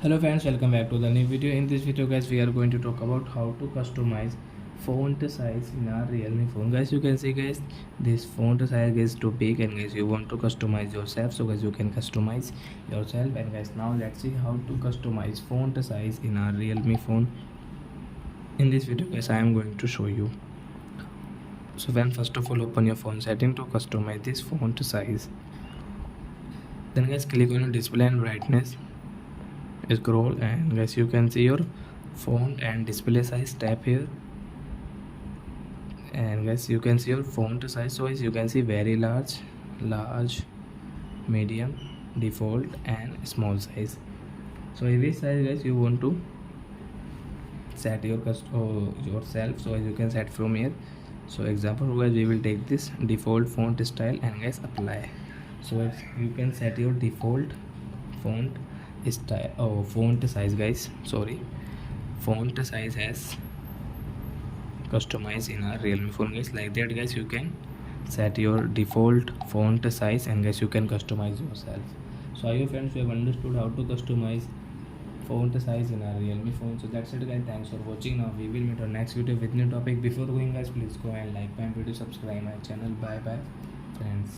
Hello friends, welcome back to the new video. In this video guys, we are going to talk about how to customize font size in our Realme phone. Guys, you can see guys, this font size is too big, and guys you want to customize yourself, so guys you can customize yourself. And guys, now let's see how to customize font size in our Realme phone. In this video guys, I am going to show you. So when first of all open your phone setting to customize this font size, then guys click on display and brightness, scroll, and guys you can see your font and display size tab here, and guys you can see your font size. So as you can see, very large, medium, default, and small size. So in which size guys you want to set yourself, so as you can set from here. So example guys, we will take this default font style and guys apply. So if you can set your default font style font size guys, font size as customized in our Realme phone guys. Like that guys, you can set your default font size and guys you can customize yourself. So I hope friends you have understood how to customize font size in our Realme phone. So that's it guys, thanks for watching. Now we will meet on next video with new topic. Before going guys, please go and like my video, subscribe my channel. Bye bye friends.